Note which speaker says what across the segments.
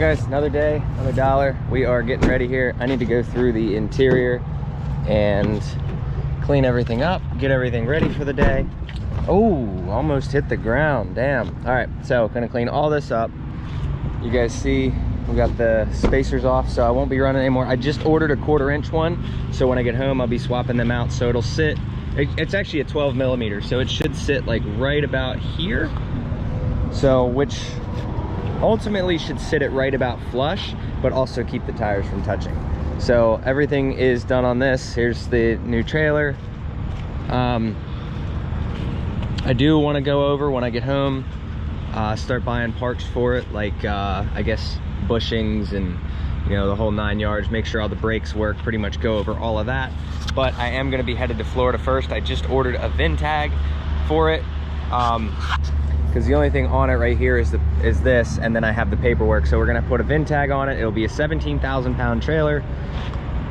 Speaker 1: guys, another day, another dollar. We are getting ready here. I need to go through the interior and clean everything up, get everything ready for the day. Oh, almost hit the ground, damn. All right, so gonna clean all this up. You guys see we got the spacers off, so I won't be running anymore. I just ordered a 1/4" one, so when I get home I'll be swapping them out, so it'll sit, it's actually a 12 millimeter, so it should sit like right about here, so which ultimately should sit it right about flush, but also keep the tires from touching. So everything is done on this. Here's the new trailer. I do want to go over when I get home, start buying parts for it, like I guess bushings and, you know, the whole 9 yards, make sure all the brakes work, pretty much go over all of that. But I am going to be headed to Florida first. I just ordered a VIN tag for it, because the only thing on it right here is this, and then I have the paperwork. So we're gonna put a VIN tag on it. It'll be a 17,000 pound trailer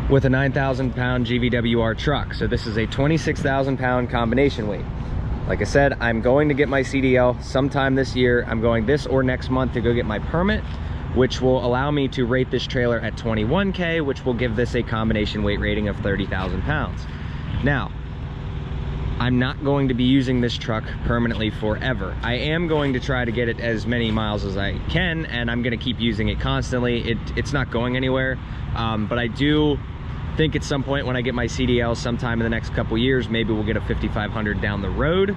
Speaker 1: with a 9,000 pound GVWR truck. So this is a 26,000 pound combination weight. Like I said, I'm going to get my CDL sometime this year. I'm going this or next month to go get my permit, which will allow me to rate this trailer at 21K, which will give this a combination weight rating of 30,000 pounds. Now, I'm not going to be using this truck permanently forever. I am going to try to get it as many miles as I can, and I'm gonna keep using it constantly. It's not going anywhere, but I do think at some point when I get my CDL sometime in the next couple years, maybe we'll get a 5500 down the road,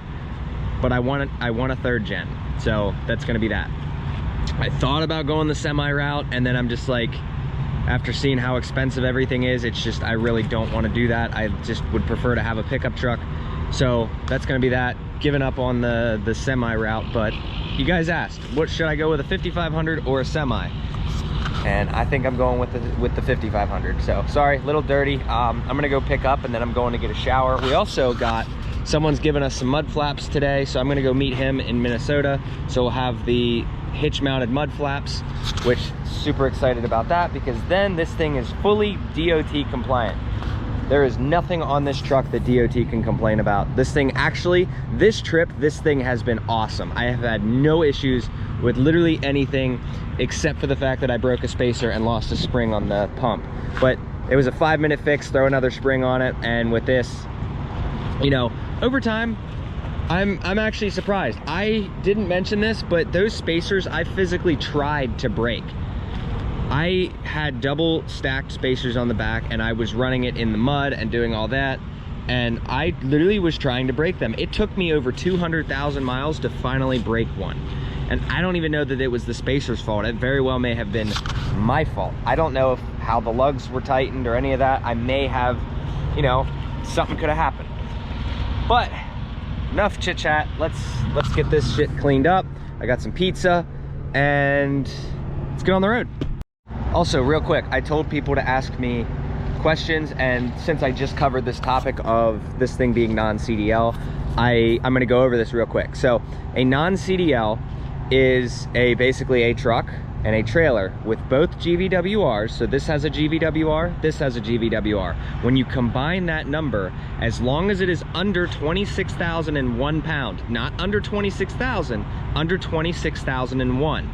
Speaker 1: but I want a 3rd gen, so that's gonna be that. I thought about going the semi route, and then I'm just like, after seeing how expensive everything is, it's just, I really don't want to do that. I just would prefer to have a pickup truck. So that's gonna be that. Giving up on the semi route, but you guys asked, what should I go with, a 5500 or a semi? And I think I'm going with the 5500. So sorry, little dirty. I'm gonna go pick up, and then I'm going to get a shower. We also got, someone's given us some mud flaps today, so I'm gonna go meet him in Minnesota. So we'll have the hitch mounted mud flaps, which super excited about that, because then this thing is fully DOT compliant. There is nothing on this truck that DOT can complain about. This thing actually, this trip, this thing has been awesome. I have had no issues with literally anything except for the fact that I broke a spacer and lost a spring on the pump. But it was a 5-minute fix, throw another spring on it, and with this, you know, over time, I'm actually surprised. I didn't mention this, but those spacers I physically tried to break. I had double stacked spacers on the back, and I was running it in the mud and doing all that, and I literally was trying to break them. It took me over 200,000 miles to finally break one, and I don't even know that it was the spacer's fault. It very well may have been my fault. I don't know how the lugs were tightened or any of that. I may have, you know, something could have happened. But enough chit chat. Let's get this shit cleaned up. I got some pizza, and let's get on the road. Also, real quick, I told people to ask me questions, and since I just covered this topic of this thing being non-CDL, I'm gonna go over this real quick. So a non-CDL is basically a truck and a trailer with both GVWRs. So this has a GVWR, this has a GVWR. When you combine that number, as long as it is under 26,001 pound, not under 26,000, under 26,001,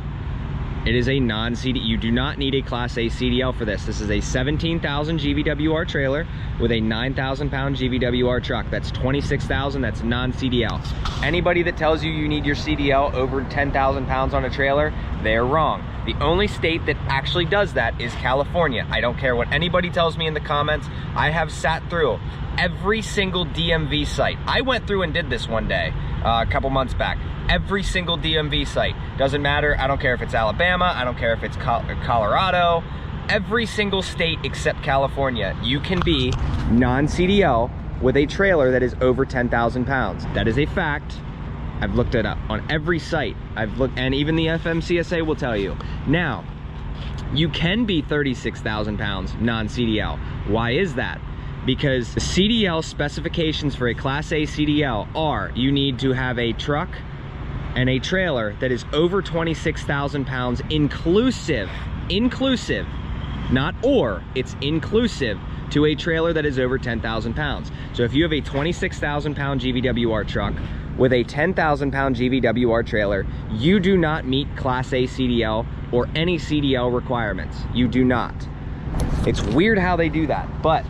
Speaker 1: it is a non-CDL. You do not need a Class A CDL for this. This is a 17,000 GVWR trailer with a 9,000 pound GVWR truck. That's 26,000, that's non-CDL. Anybody that tells you you need your CDL over 10,000 pounds on a trailer, they're wrong. The only state that actually does that is California. I don't care what anybody tells me in the comments. I have sat through every single DMV site. I went through and did this one day, a couple months back. Every single DMV site. Doesn't matter, I don't care if it's Alabama, I don't care if it's Colorado, every single state except California, you can be non-CDL with a trailer that is over 10,000 pounds. That is a fact. I've looked it up on every site. I've looked, and even the FMCSA will tell you. Now, you can be 36,000 pounds non-CDL. Why is that? Because the CDL specifications for a Class A CDL are, you need to have a truck and a trailer that is over 26,000 pounds inclusive, not or, it's inclusive to a trailer that is over 10,000 pounds. So if you have a 26,000 pound GVWR truck with a 10,000 pound GVWR trailer, you do not meet Class A CDL or any CDL requirements. You do not. It's weird how they do that, but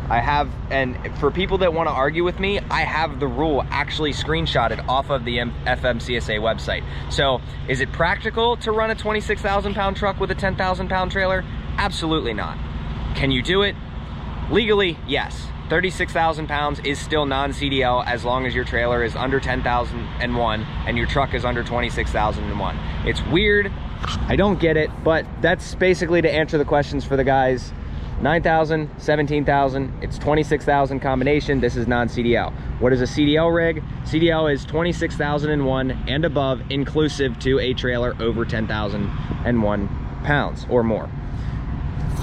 Speaker 1: I have, and for people that want to argue with me, I have the rule actually screenshotted off of the FMCSA website. So is it practical to run a 26,000 pound truck with a 10,000 pound trailer? Absolutely not. Can you do it? Legally, yes. 36,000 pounds is still non-CDL as long as your trailer is under 10,001 and your truck is under 26,001. It's weird, I don't get it, but that's basically to answer the questions for the guys. 9,000, 17,000, it's 26,000 combination. This is non-CDL. What is a CDL rig? CDL is 26,001 and above, inclusive to a trailer over 10,001 pounds or more.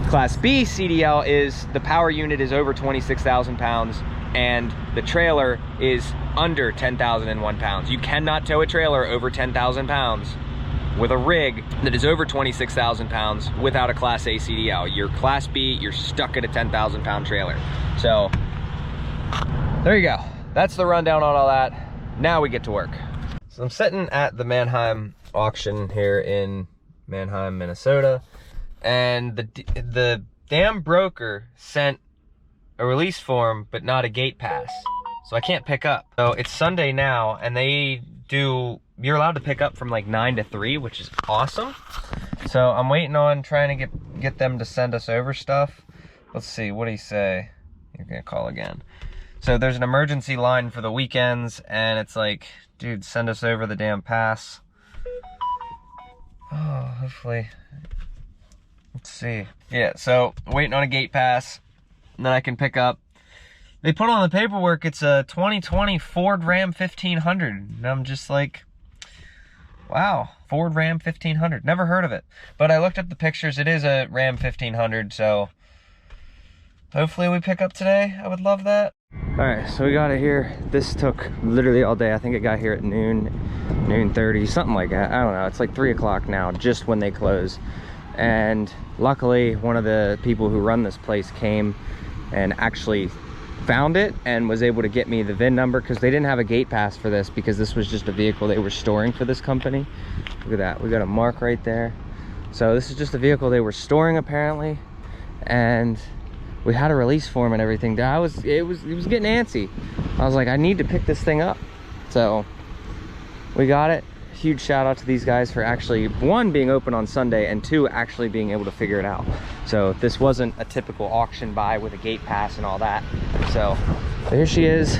Speaker 1: Class B CDL is the power unit is over 26,000 pounds and the trailer is under 10,001 pounds. You cannot tow a trailer over 10,000 pounds with a rig that is over 26,000 pounds without a Class A CDL. You're Class B, you're stuck at a 10,000 pound trailer. So there you go. That's the rundown on all that. Now we get to work. So I'm sitting at the Mannheim auction here in Mannheim, Minnesota, and the damn broker sent a release form but not a gate pass, so I can't pick up. So it's Sunday now, and you're allowed to pick up from like 9 to 3, which is awesome. So I'm waiting on trying to get them to send us over stuff. Let's see, what do you say? You're gonna call again. So there's an emergency line for the weekends, and it's like, dude, send us over the damn pass. Oh, hopefully. Let's see. Yeah, so waiting on a gate pass, and then I can pick up. They put on the paperwork, it's a 2020 Ford Ram 1500. And I'm just like, wow, Ford Ram 1500. Never heard of it. But I looked up the pictures. It is a Ram 1500, so hopefully we pick up today. I would love that. All right, so we got it here. This took literally all day. I think it got here at noon 30, something like that. I don't know. It's like 3 o'clock now, just when they close. And luckily, one of the people who run this place came and actually found it and was able to get me the VIN number, because they didn't have a gate pass for this, because this was just a vehicle they were storing for this company. Look at that, we got a mark right there. So this is just a vehicle they were storing apparently, and we had a release form and everything. It was getting antsy. I was like, I need to pick this thing up. So we got it. Huge shout out to these guys for actually, one, being open on Sunday, and two, actually being able to figure it out. So this wasn't a typical auction buy with a gate pass and all that. So here she is.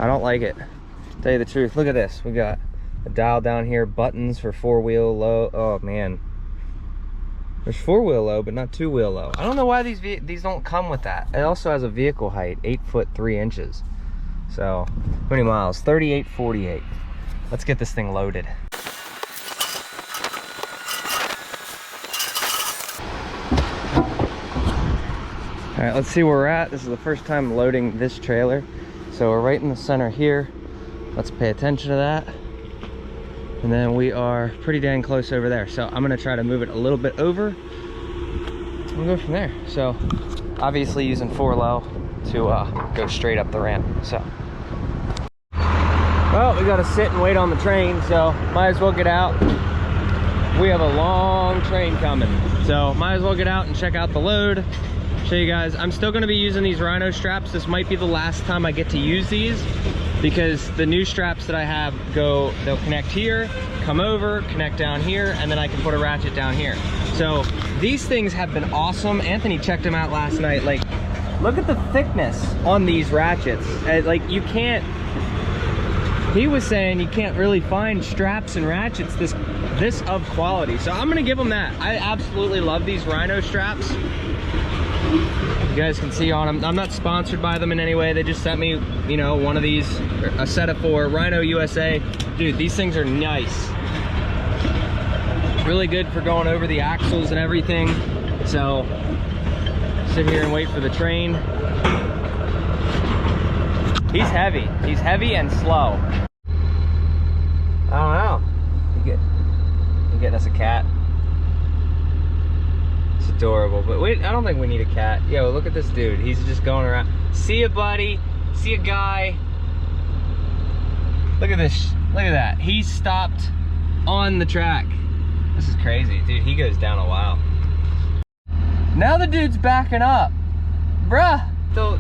Speaker 1: I don't like it, to tell you the truth. Look at this. We got a dial down here, buttons for 4-wheel low. Oh man, there's 4-wheel low but not 2-wheel low. I don't know why these don't come with that. It also has a vehicle height, 8 foot 3 inches. So, how many miles? 3848. Let's get this thing loaded. All right, let's see where we're at. This is the first time loading this trailer. So we're right in the center here. Let's pay attention to that. And then we are pretty dang close over there. So I'm gonna try to move it a little bit over and we'll go from there. So obviously using 4 low to go straight up the ramp. So, well, we gotta sit and wait on the train, so might as well get out. We have a long train coming, so might as well get out and check out the load. Show you guys. I'm still gonna be using these Rhino straps. This might be the last time I get to use these, because the new straps that I have they'll connect here, come over, connect down here, and then I can put a ratchet down here. So these things have been awesome. Anthony checked them out last night. Like, look at the thickness on these ratchets. Like, you can't, he was saying you can't really find straps and ratchets this of quality. So I'm gonna give them that. I absolutely love these Rhino straps. You guys can see on them. I'm not sponsored by them in any way. They just sent me, you know, one of these, a set of 4, Rhino USA. Dude, these things are nice. Really good for going over the axles and everything. So sit here and wait for the train. He's heavy. He's heavy and slow. I don't know. You getting us a cat? It's adorable, but wait, I don't think we need a cat. Yo, look at this dude. He's just going around. See ya, buddy. see a guy. Look at this, look at that. He stopped on the track. This is crazy, dude. He goes down a while. Now the dude's backing up. Bruh,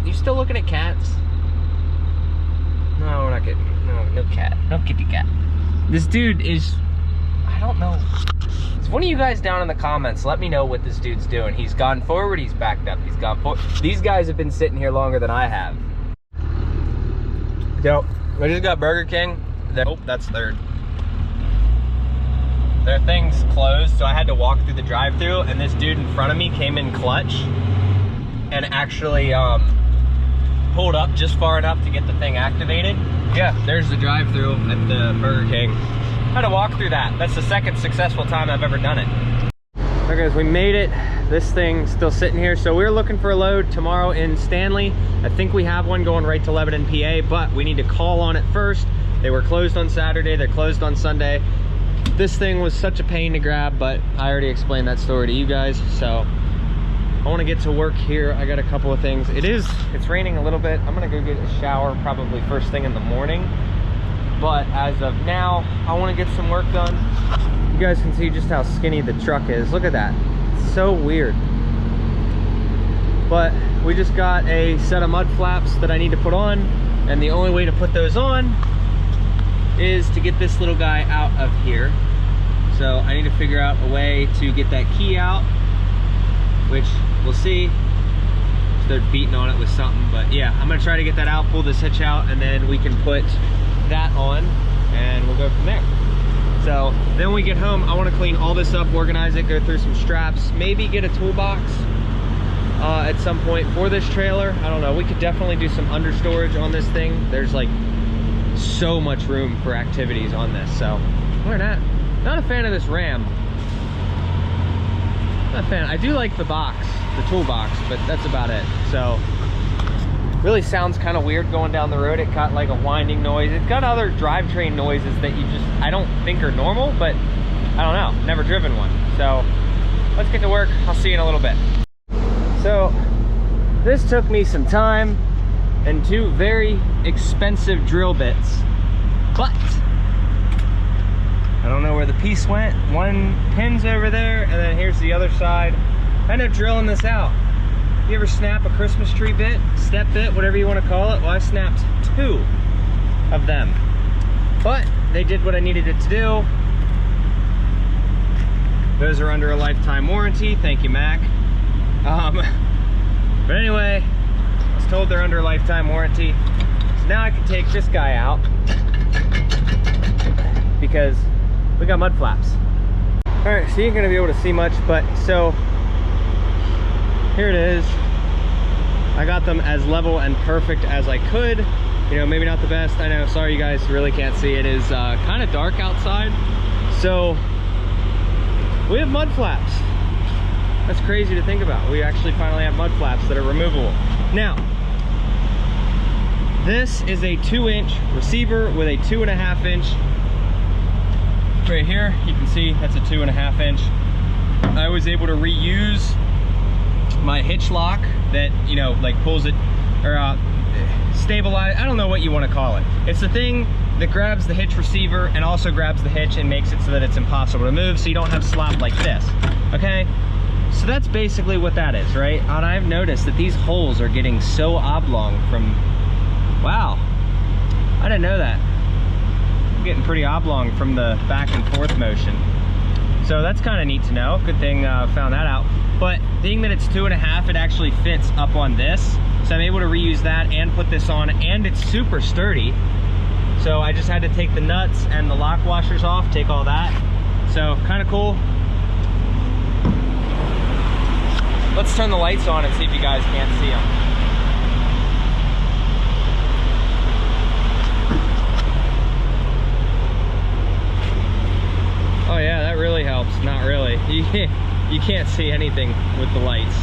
Speaker 1: you still looking at cats? No, we're not getting, no cat, no kitty cat. This dude is, I don't know. Is one of you guys down in the comments, let me know what this dude's doing. He's gone forward, he's backed up, he's gone forward. These guys have been sitting here longer than I have. Yo, I just got Burger King. Oh, that's third. Their thing's closed, so I had to walk through the drive-thru, and this dude in front of me came in clutch and actually pulled up just far enough to get the thing activated. Yeah, there's the drive-thru at the Burger King. I had to walk through that. That's the second successful time I've ever done it. All right, guys, we made it. This thing's still sitting here. So we're looking for a load tomorrow in Stanley. I think we have one going right to Lebanon, PA, but we need to call on it first. They were closed on Saturday, they're closed on Sunday. This thing was such a pain to grab, but I already explained that story to you guys. So I want to get to work here. I got a couple of things. It's raining a little bit. I'm gonna go get a shower probably first thing in the morning. But as of now, I want to get some work done. You guys can see just how skinny the truck is. Look at that. It's so weird. But we just got a set of mud flaps that I need to put on, and the only way to put those on is to get this little guy out of here. So I need to figure out a way to get that key out, which we'll see. They're beating on it with something, but yeah, I'm gonna try to get that out, pull this hitch out, and then we can put that on and we'll go from there. So then when we get home, I want to clean all this up, organize it, go through some straps, maybe get a toolbox at some point for this trailer. I don't know, we could definitely do some under storage on this thing. There's like so much room for activities on this. So we're not a fan of this Ram. Not a fan. I do like the box, the toolbox, but that's about it. So really sounds kind of weird going down the road. It got like a whining noise. It's got other drivetrain noises that I don't think are normal, but I don't know, never driven one. So let's get to work. I'll see you in a little bit. So this took me some time and 2 very expensive drill bits, but I don't know where the piece went. One pin's over there, and then here's the other side. I ended up drilling this out. You ever snap a Christmas tree bit, step bit, whatever you want to call it? Well, I snapped 2 of them, but they did what I needed it to do. Those are under a lifetime warranty. Thank you, Mac. But anyway, I was told they're under a lifetime warranty. So now I can take this guy out because we got mud flaps. All right, so you ain't gonna be able to see much, but so here it is. I got them as level and perfect as I could. You know, maybe not the best. I know, sorry you guys really can't see. It is kind of dark outside. So we have mud flaps. That's crazy to think about. We actually finally have mud flaps that are removable. Now, this is a 2-inch receiver with a 2.5 inch. Right here, you can see that's a 2.5 inch. I was able to reuse my hitch lock that, you know, like pulls it, or stabilize, I don't know what you want to call it. It's the thing that grabs the hitch receiver and also grabs the hitch and makes it so that it's impossible to move, so you don't have slop like this, okay? So that's basically what that is, right? And I've noticed that these holes are getting so oblong from, wow, I didn't know that. I'm getting pretty oblong from the back and forth motion. So that's kind of neat to know. Good thing I found that out. But being that it's 2.5, it actually fits up on this. So I'm able to reuse that and put this on, and it's super sturdy. So I just had to take the nuts and the lock washers off, take all that. So kind of cool. Let's turn the lights on and see if you guys can't see them. Oh yeah, that really helps. Not really. You can't see anything with the lights.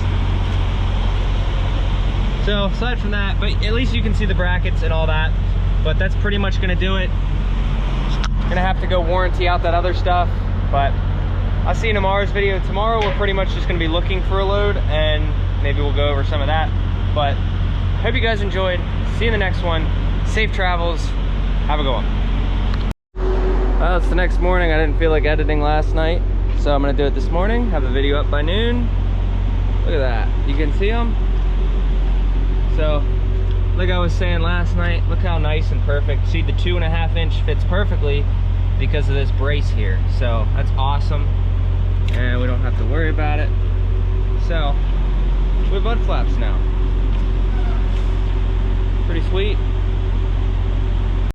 Speaker 1: So aside from that, but at least you can see the brackets and all that. But that's pretty much gonna do it. Gonna have to go warranty out that other stuff, but I'll see you in tomorrow's video. Tomorrow we're pretty much just gonna be looking for a load, and maybe we'll go over some of that. But hope you guys enjoyed. See you in the next one. Safe travels. Have a good one. Well, it's the next morning. I didn't feel like editing last night, so I'm gonna do it this morning. Have the video up by noon. Look at that. You can see them. So, like I was saying last night, look how nice and perfect. See, the 2.5 inch fits perfectly because of this brace here. So that's awesome, and we don't have to worry about it. So we have mud flaps now. Pretty sweet.